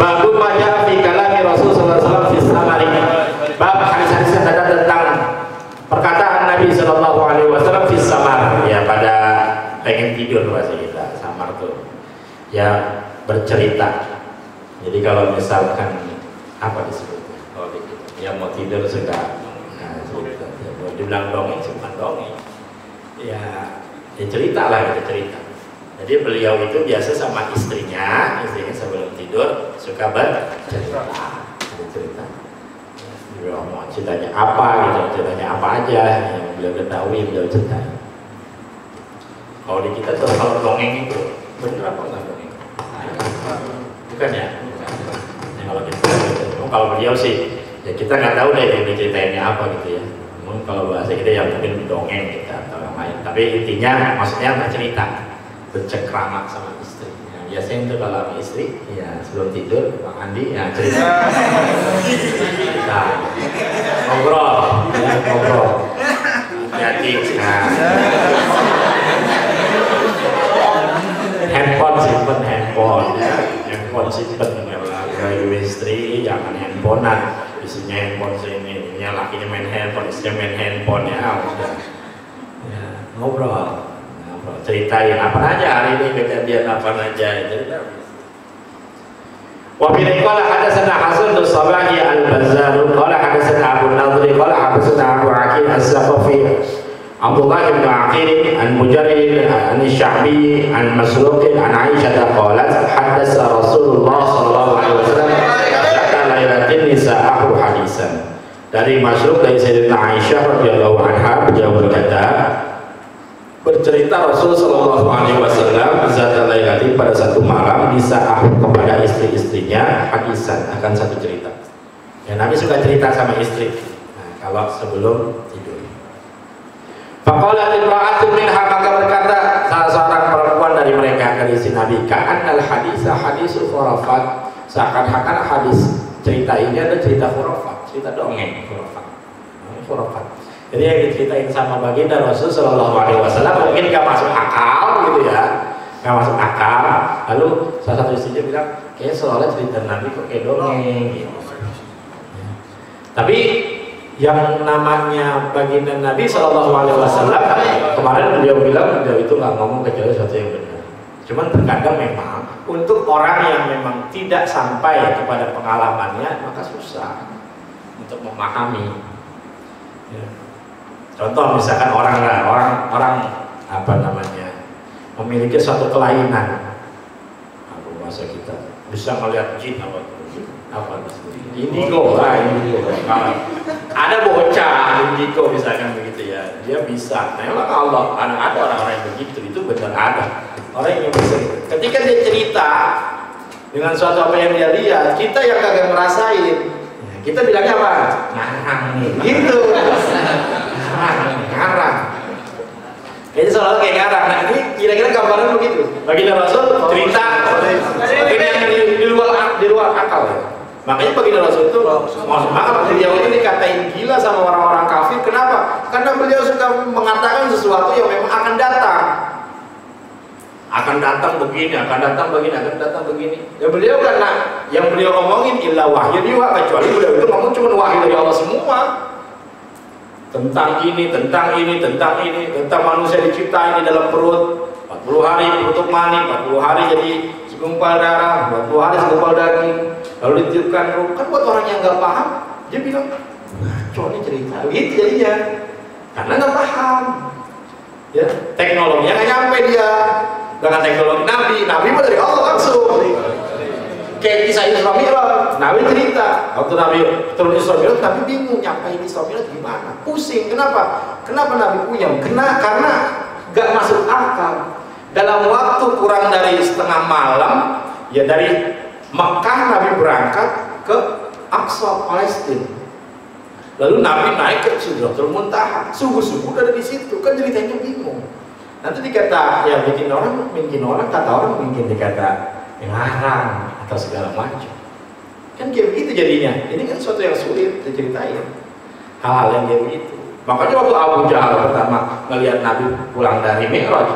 Babu maja fi kalami Rasulullah SAW fi samari. Bab hadis-hadis yang ada tentang perkataan Nabi Sallallahu Alaihi Wasallam fi samar, ya pada pengen tidur bahasa kita. Samar tuh ya bercerita. Jadi kalau misalkan apa disebutnya? Kalau ya mau tidur suka cerita. Ya, mau dibilang dongeng cuma dongeng. Ya cerita lah, gitu cerita. Jadi beliau itu biasa sama istrinya sebelum tidur suka bercerita. Beliau mau ceritanya apa gitu, ceritanya apa aja yang beliau ketahui beliau ceritain. Kalau di kita tuh kalau dongeng itu bener apa enggak dongeng? Bukan ya? Kalau kita, kalau beliau sih ya kita nggak tahu deh dia ceritainnya apa gitu ya. Kalau bahasa kita ya mungkin dongeng kita atau yang lain. Tapi intinya maksudnya bercerita. Bercengkrama sama istri. Ya, biasanya itu kalau sama istri, ya sebelum tidur, Bang Andi, ya cerita. Nah, ngobrol, ya, ngobrol. Hati-hati. Nah. Handphone simpen handphone, ya. Handphone simpen kalau istri jangan handphonean. Isinya handphone sini, ini lakinya main handphone, istrinya main handphone ya. Ya, ngobrol. Ceritain apa aja hari ini kejadian apa aja cerita. Wa bi qala hadatsana Hasan bin Sabahi al-Bazzar qala hadatsana Abu Nadri qala hadatsana Abu Aqil as-Saqafi Abdullah bin Aqil an Mujarrid an Sya'bi an Masruq an Aisyah qalat hadatsa Rasulullah sallallahu alaihi wasallam kata lailatin nisa'ahu hadisan. Dari Masruq dari Sayyidatina Aisyah radhiyallahu anha beliau berkata bercerita Rasul Shallallahu Alaihi Wasallam zata lailati pada satu malam nisa'ah kepada istri-istrinya hadisan akan satu cerita. Ya Nabi suka cerita sama istri. Nah, kalau sebelum tidur. Faqalat imra'atun minha maka berkata salah seorang perempuan dari mereka dari si Nabi ka'annal hadisa hadisul khurafat seakan-akan hadis cerita ini ada cerita khurafat, cerita dongeng khurafat. Jadi yang diceritain sama baginda Rasul Shallallahu Alaihi Wasallam mungkin gak masuk akal gitu ya, gak masuk akal. Lalu salah satu istrinya bilang, kayaknya seolah cerita Nabi kok kayak dongeng gitu. Tapi yang namanya baginda Nabi Shallallahu Alaihi Wasallam kemarin beliau bilang beliau itu nggak ngomong kecuali sesuatu yang benar. Cuman terkadang memang untuk orang yang memang tidak sampai kepada pengalamannya maka susah untuk memahami. Ya. Contoh misalkan orang apa namanya memiliki suatu kelainan, apa bahasa kita bisa melihat jin apa indigo lah indigo. Ada bocah indigo misalkan begitu ya, dia bisa. Memang Allah ada orang-orang yang begitu, itu benar ada orang yang bisa. Ketika dia cerita dengan suatu apa yang dia lihat, kita yang kagak ngerasain, kita bilangnya apa? Ngarang nih, gitu. Ngarang. Jadi soalnya kayak ngarang. Nah ini kira-kira gambaran begitu. Baginda Rasul cerita ini yang di luar akal ya. Makanya baginda Rasul itu maka beliau ini dikatain gila sama orang-orang kafir. Kenapa? Karena beliau suka mengatakan sesuatu yang memang akan datang. Akan datang begini, akan datang begini, akan datang begini. Ya beliau karena yang beliau omongin illa wahyu juga, kecuali beliau itu ngomong cuma wahyu dari Allah semua. Tentang ini, tentang ini, tentang ini, tentang manusia diciptain di dalam perut 40 hari untuk mani, 40 hari jadi segumpal darah, 40 hari segumpal daging, lalu ditiupkan ruh. Kan buat orang yang nggak paham, dia bilang, ngaco nih cerita, gitu jadinya, karena nggak paham. Ya, teknologinya nggak nyampe dia, dengan teknologi Nabi mah dari Allah langsung. Kayak kisah Isra Mi'raj, Nabi cerita waktu Nabi turun Isra Mi'raj, tapi bingung nyampein Isra Mi'raj gimana, pusing. Kenapa Nabi puyeng? Karena gak masuk akal. Dalam waktu kurang dari setengah malam, ya dari Mekah Nabi berangkat ke Aqsa Palestina. Lalu Nabi naik ke Sidratul Muntaha, subuh-subuh udah di situ, kan ceritanya bingung. Nanti dikata, ya bikin orang kata orang mungkin dikata ngarang atau segala macam. Kan kayak begitu jadinya. Ini kan sesuatu yang sulit diceritain. Hal-hal yang kayak begitu. Makanya waktu Abu Jahal pertama ngelihat Nabi pulang dari Mi'raj,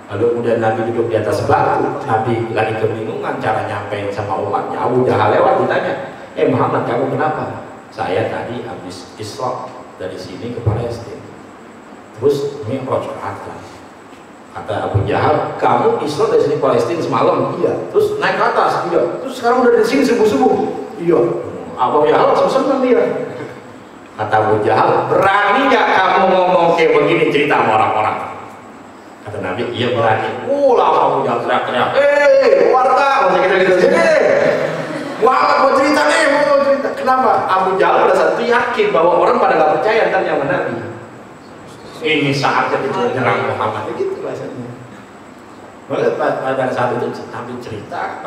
Lalu kemudian Nabi duduk di atas batu. Nabi lagi kebingungan cara nyampein sama umatnya. Abu Jahal lewat ditanya, Muhammad, kamu kenapa? Saya tadi habis Isra dari sini ke Palestina. Terus Mi'raj ke atas. Kata Abu Jahal, kamu Isra dari sini ke Palestina semalam? Iya. Terus naik ke atas? Iya. Terus sekarang udah di sini subuh-subuh? Iya. Abu Jahal langsung senang dia. Kata Abu Jahal, berani gak kamu ngomong kayak begini cerita sama orang-orang? Kata Nabi, iya berani. Langsung Abu Jahal teriak-teriak, warga, masih gitu-gitu. Muhammad mau cerita nih, mau cerita. Kenapa? Abu Jahal pada saat itu yakin bahwa orang pada gak percaya tentang yang Nabi. Ini saatnya dinyerang Muhammad, begitu bahasanya. Maka pada saat itu Nabi cerita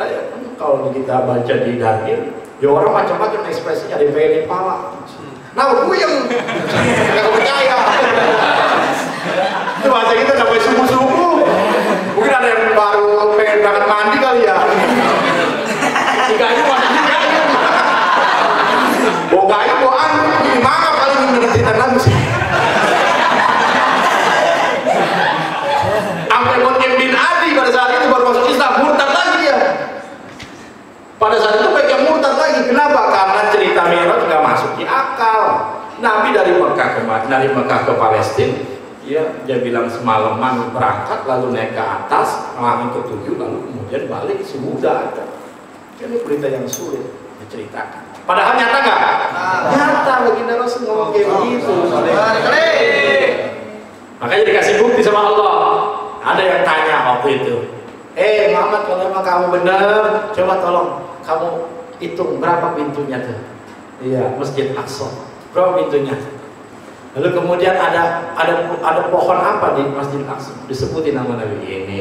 ya kalau kita baca di Daniel, ya orang macam-macam ekspresinya, ada yang pengen dipala. Nah, gue yang gak percaya. Itu bahasa kita sampai subuh-subuh. Mungkin ada yang baru pengen berangkat mandi kali ya. Tiganya masih tiganya. Boganya boan, ini mangap kali mendengar cerita Nabi sih. Sampai Mut'im bin Adi pada saat itu baru masuk Islam, murtad lagi ya. Pada saat itu mereka murtad lagi. Kenapa? Karena cerita Mi'raj nggak masuk di akal. Nabi dari Mekah ke Palestina, dia bilang semalaman berangkat, lalu naik ke atas, langit ke-7, lalu kemudian balik sudah ada. Ini berita yang sulit diceritakan. Padahal nyata nggak? Nyata, baginda Rasul ngomong kayak begitu. Makanya dikasih bukti sama Allah. Ada yang tanya waktu itu, Muhammad, kalau emang kamu benar, coba tolong kamu hitung berapa pintunya tuh. Iya, Masjid Aqsa. Berapa pintunya? Lalu kemudian ada pohon apa di Masjid Aqsa? Disebutin nama Nabi. Ini.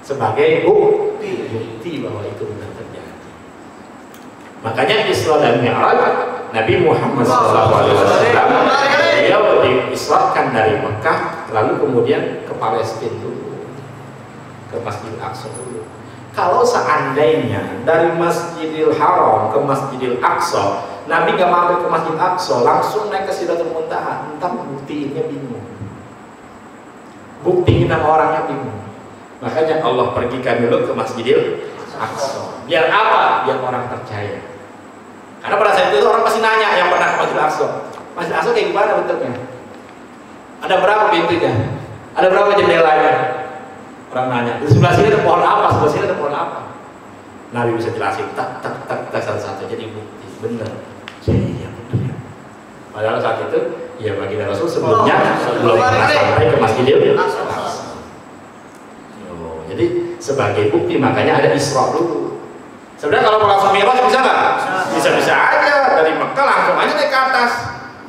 Sebagai bukti bahwa itu benar terjadi. Makanya Isra dan Mi'raj Nabi Muhammad SAW beliau diisrakan dari Mekah lalu kemudian ke Palestina dulu, ke Masjid Aqsa dulu. Kalau seandainya dari Masjidil Haram ke Masjidil Aqsa, Nabi gak mampir ke Masjid Aqsa, langsung naik ke Sidratul Muntaha, entah buktiinnya bingung. Buktiin nama orangnya bingung. Makanya Allah pergikan dulu ke Masjidil Aqsa. Biar apa? Biar orang percaya. Karena pada saat itu orang pasti nanya yang pernah ke Masjidil Aqsa. Masjidil Aqsa kayak gimana bentuknya? Ada berapa pintunya? Ada berapa jendelanya? Orang nanya, di sebelah sini ada pohon apa, sebelah sini ada pohon apa. Nabi bisa jelasin, tak satu-satu, jadi bukti, benar. Iya benar. Padahal saat itu, ya baginda Rasul sebelum pernah sampai ke Masjidil Aqsa. Jadi sebagai bukti makanya ada Isra dulu. Sebenarnya kalau langsung Mi'raj bisa nggak? Bisa-bisa aja dari Mekah langsung aja naik ke atas,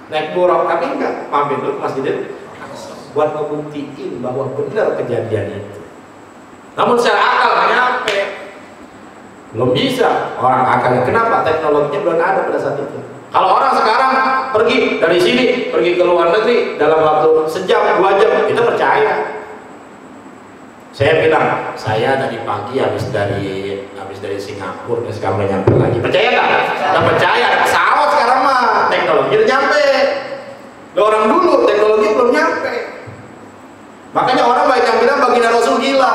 naik buruk, tapi enggak, mampir dulu ke Masjidil Aqsa buat ngebuktiin bahwa benar kejadian itu. Namun secara akal nggak nyampe, belum bisa orang akalnya. Kenapa? Teknologinya belum ada pada saat itu. Kalau orang sekarang pergi dari sini, pergi ke luar negeri dalam waktu sejam, 2 jam, kita percaya. Saya bilang, saya tadi pagi habis dari Singapura, dan sekarang udah nyampe lagi. Percaya nggak? Nggak percaya. Pesawat sekarang mah teknologi udah nyampe. Orang dulu teknologi belum nyampe. Makanya orang banyak yang bilang baginda Rasul gila.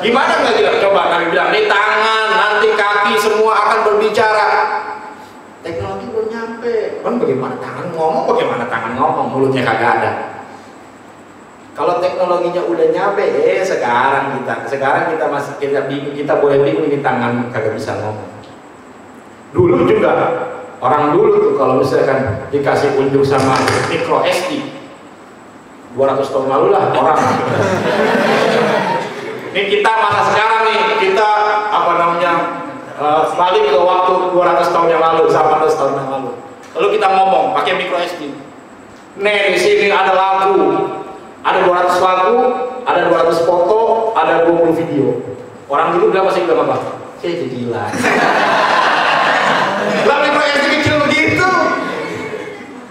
Gimana nggak gila? Coba kami bilang, nih tangan, nanti kaki semua akan berbicara. Teknologi belum nyampe. Kan bagaimana tangan ngomong, mulutnya kagak ada. Kalau teknologinya udah nyampe, sekarang kita masih kita boleh bingung di tangan kagak bisa ngomong. Dulu juga orang dulu tuh kalau misalkan dikasih unjuk sama micro SD 200 tahun lalu lah orang. Ini kita masa sekarang nih, kita balik ke waktu 200 tahun yang lalu, 800 tahun yang lalu. Lalu kita ngomong pakai micro SD. Nih di sini ada lagu. Ada 200 lagu, ada 200 foto, ada 20 video. Orang dulu bilang masih bilang apa? Saya jadi gila. Lah micro SD kecil begitu.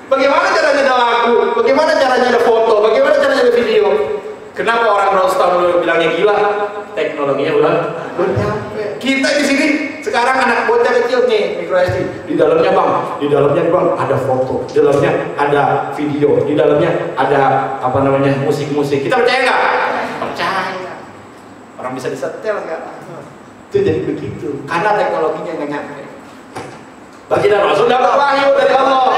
Bagaimana caranya ada lagu? Bagaimana caranya ada foto? Bagaimana caranya ada video? Kenapa orang 200 tahun dulu bilangnya gila? Teknologinya udah nyampe. Kita di sini sekarang Sekarang anak bocah kecil nih micro SD, di dalamnya bang ada foto, di dalamnya ada video, di dalamnya ada apa namanya musik-musik. Kita percaya nggak? Percaya. Orang bisa disetel nggak? Itu jadi begitu. Karena teknologinya nggak nyampe. Baginda Rasul dapat wahyu dari Allah.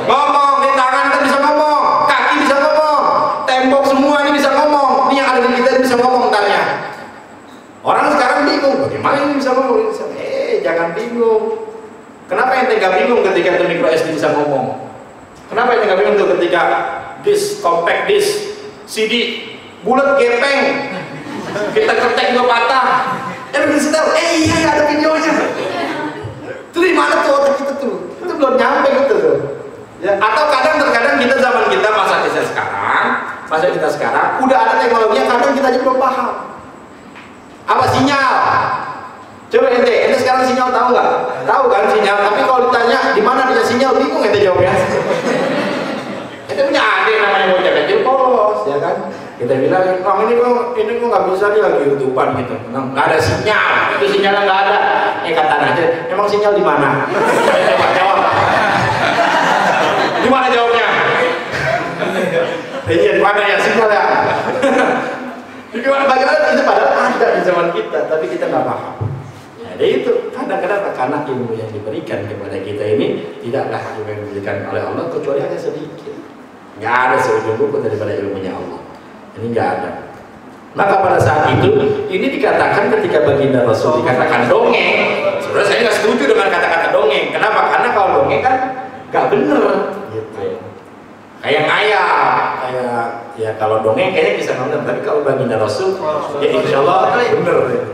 Ngomong di tangan kan bisa ngomong, kaki bisa ngomong, tembok semua ini bisa ngomong. Ini yang ada di kita bisa ngomong tanya. Orang sekarang bingung, bagaimana ini bisa ngomong? Jangan bingung. Kenapa ente gak bingung ketika itu micro SD bisa ngomong? Kenapa ente gak bingung tuh ketika disk, compact disk, CD, bulat gepeng, kita ketek juga patah. Bisa tahu, iya ada videonya. Itu di mana tuh otak kita tuh? Itu belum nyampe gitu tuh. Ya, atau terkadang kita zaman kita masa kita sekarang udah ada teknologi yang kadang kita aja belum paham. Apa sinyal? Coba ente sekarang sinyal tahu nggak? Tahu kan sinyal, tapi kalau ditanya di mana dia sinyal bingung ente jawabnya. Ente punya adik namanya bocah kecil polos, ya kan? Kita bilang, ini kok nggak bisa dia lagi YouTubean gitu. Nggak ada sinyal, itu sinyalnya nggak ada. Kata aja, emang sinyal di mana? Jawab. Di mana jawabnya? Iya, di mana ya sinyal ya? Bagaimana itu padahal ada di zaman kita, tapi kita nggak paham. Jadi itu kadang-kadang karena ilmu yang diberikan kepada kita ini tidaklah ilmu yang diberikan oleh Allah kecuali hanya sedikit. Nggak ada seujung buku daripada ilmunya Allah. Ini nggak ada. Maka pada saat itu ini dikatakan ketika baginda Rasul dikatakan dongeng. Sebenarnya saya nggak setuju dengan kata-kata dongeng. Kenapa? Karena kalau dongeng kan nggak bener. Gitu. Kayak ngayal, kayak ya kalau dongeng kayaknya bisa bener. Tapi kalau baginda Rasul, ya insya Allah bener.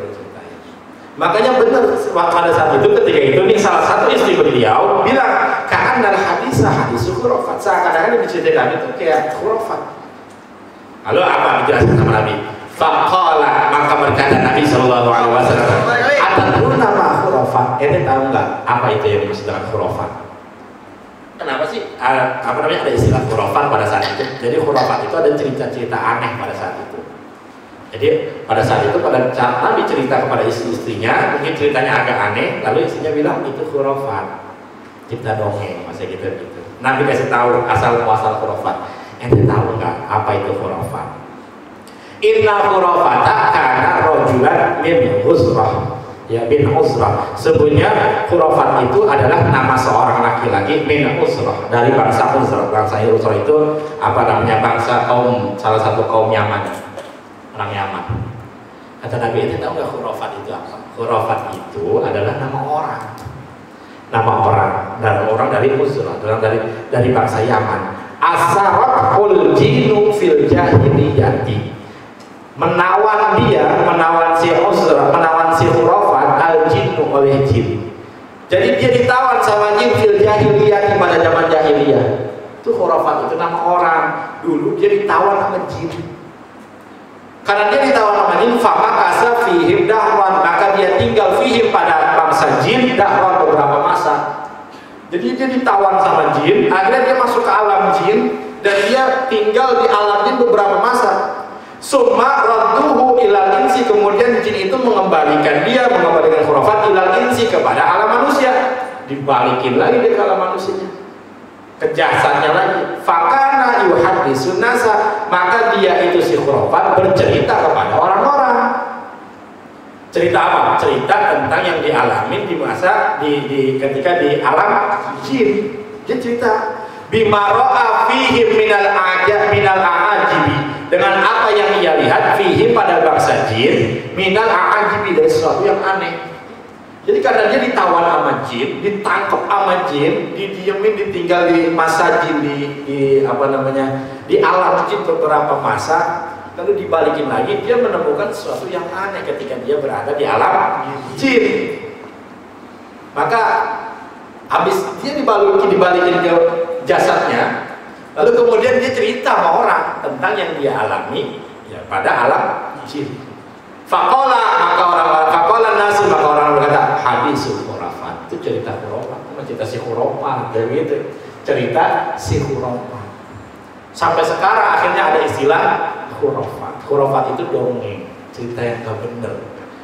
Makanya benar pada saat itu ketika itu nih salah satu istri beliau bilang ka'annal hadis khurafat, seakan-akan yang diceritakan itu kayak khurafat. Lalu apa dijelaskan sama Nabi? Faqala, maka berkata Nabi sallallahu alaihi wasallam, "Atadruna ma khurafat?" Ente tahu nggak apa itu yang dimaksud dengan khurafat? Kenapa sih apa namanya ada istilah khurafat pada saat itu? Jadi khurafat itu ada cerita-cerita aneh pada saat itu. Jadi pada saat itu pada saat Nabi cerita kepada istri-istrinya, mungkin ceritanya agak aneh, lalu istrinya bilang itu khurafat, cerita dongeng, masa gitu. Nabi kasih tahu asal muasal khurafat. Ente tahu nggak apa itu khurafat? Inna khurafata kana rajulan min Uzrah, ya bin Uzrah. Sebenarnya khurafat itu adalah nama seorang laki-laki min Uzrah, dari bangsa Uzrah. Bangsa Uzrah itu apa namanya? Bangsa kaum, salah satu kaum Yaman. Orang Yaman. Kata Nabi, ente tahu nggak khurafat itu apa? Khurafat itu adalah nama orang dan orang dari Uzrah, orang dari bangsa Yaman. Asarakul jinu fil jahiliyati, menawan si Uzrah, menawan si khurafat al jinu oleh jin. Jadi dia ditawan sama jin fil jahiliyati pada zaman jahiliyah. Itu khurafat, itu nama orang. Dulu dia ditawan sama jin. Karena dia ditawan sama jin, famakasa fihim dahwan, maka dia tinggal fihim pada bangsa jin dahwan beberapa masa. Jadi dia ditawan sama jin, akhirnya dia masuk ke alam jin dan dia tinggal di alam jin beberapa masa. Summa radduhu ilal insi, kemudian jin itu mengembalikan khurafat ilal insi kepada alam manusia. Dibalikin lagi dia ke alam manusianya. Kejahsatannya lagi. Fakana yuhaddisun nasa, maka dia itu si khurafat bercerita kepada orang-orang. Cerita apa? Cerita tentang yang dialami di masa ketika di alam jin. Dia cerita bima ra'a fihim minal a'ajibi, dengan apa yang ia lihat fihim pada bangsa jin minal a'ajibi, dari sesuatu yang aneh. Jadi karena dia ditawan sama jin, ditangkap sama jin, didiemin, ditinggal di masa jin di apa namanya di alam jin beberapa masa, lalu dibalikin lagi, dia menemukan sesuatu yang aneh ketika dia berada di alam jin. Maka habis dia dibalikin ke jasadnya, lalu kemudian dia cerita sama orang tentang yang dia alami ya pada alam jin. Faqala, maka orang berkata hadisul khurafat, itu cerita khurafat, cerita si khurafat, gitu. Cerita si khurafat. Sampai sekarang akhirnya ada istilah khurafat. Khurafat itu dongeng, cerita yang gak bener.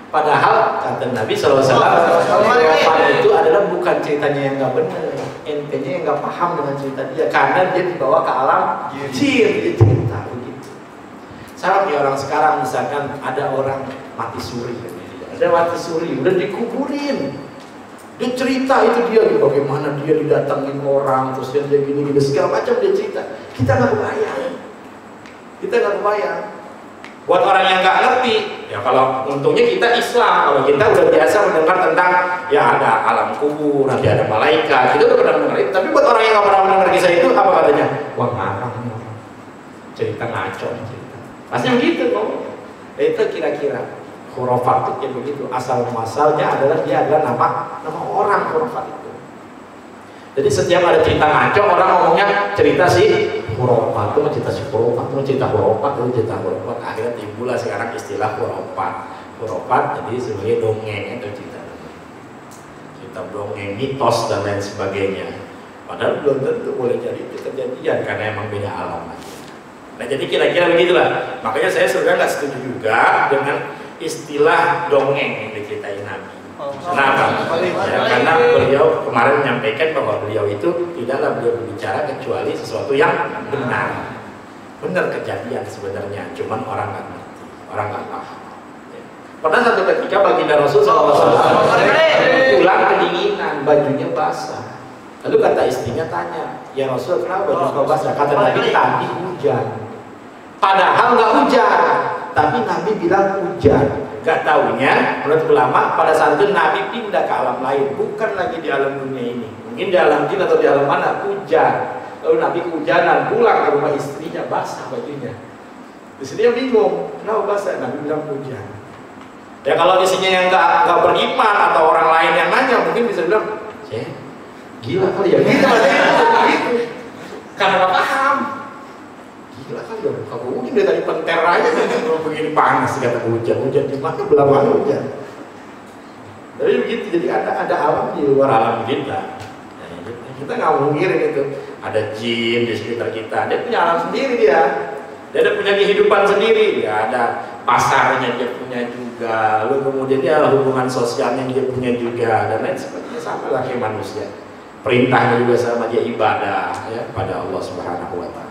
Padahal kata Nabi SAW, khurafat itu adalah bukan ceritanya yang nggak benar, entenya yang nggak paham dengan cerita dia, karena dia dibawa ke alam jin, dia cerita begitu. Sama kayak orang sekarang, misalkan ada orang mati suri, udah dikuburin, dia cerita itu dia bagaimana dia didatengin orang, terus dia gini segala macam dia cerita. Kita nggak kebayang. Buat orang yang nggak ngerti, ya kalau untungnya kita Islam, kalau kita udah biasa mendengar tentang ya ada alam kubur, nanti ada malaikat, kita udah pernah mendengar itu. Tapi buat orang yang nggak pernah mendengar kisah itu, apa katanya? Wah ngarang nih orang, cerita ngaco cerita. Pasti begitu kok. Itu kira-kira khurafat itu kayak begitu. Asal muasalnya adalah dia adalah nama orang khurafat itu. Jadi setiap ada cerita ngaco, orang ngomongnya cerita si khurafat, itu cerita si khurafat, itu cerita khurafat. Akhirnya timbullah sekarang istilah khurafat jadi sebagai dongeng atau cerita dongeng, mitos dan lain sebagainya. Padahal belum tentu boleh jadi itu kejadian karena emang beda alam aja. Nah jadi kira-kira begitulah. Makanya saya sebenarnya nggak setuju juga dengan istilah dongeng yang diceritain Nabi. Kenapa? Ya, karena beliau kemarin menyampaikan bahwa beliau itu tidaklah beliau berbicara kecuali sesuatu yang benar kejadian sebenarnya, cuman orang nggak ngerti, orang nggak paham. Ya. Pernah satu ketika baginda Rasul SAW pulang kedinginan, bajunya basah. Lalu kata istrinya tanya, ya Rasul kenapa baju kau basah? Kata Nabi tadi hujan. Padahal nggak hujan, tapi Nabi bilang hujan. Gak taunya, menurut ulama, pada saat itu Nabi pindah ke alam lain, bukan lagi di alam dunia ini. Mungkin di alam jin atau di alam mana, hujan. Lalu Nabi kehujanan, pulang ke rumah istrinya, basah bajunya. Istrinya bingung, kenapa basah? Nabi bilang hujan. Ya kalau isinya yang gak beriman atau orang lain yang nanya, mungkin bisa bilang, gila kali ya, gitu. Karena gak paham. Gila kan ya, kalau hujan dari tadi penter aja kalau begini panas kata hujan di mana belah hujan. Tapi begitu, jadi ada alam di luar alam kita. Nah, kita nggak mau ngirim itu. Ada jin di sekitar kita, dia punya alam sendiri dia ada punya kehidupan sendiri, ya ada pasarnya dia punya juga, lalu kemudian dia hubungan sosialnya dia punya juga dan lain sebagainya, sama lah kayak manusia. Perintahnya juga sama, dia ibadah ya pada Allah Subhanahu Wa Taala.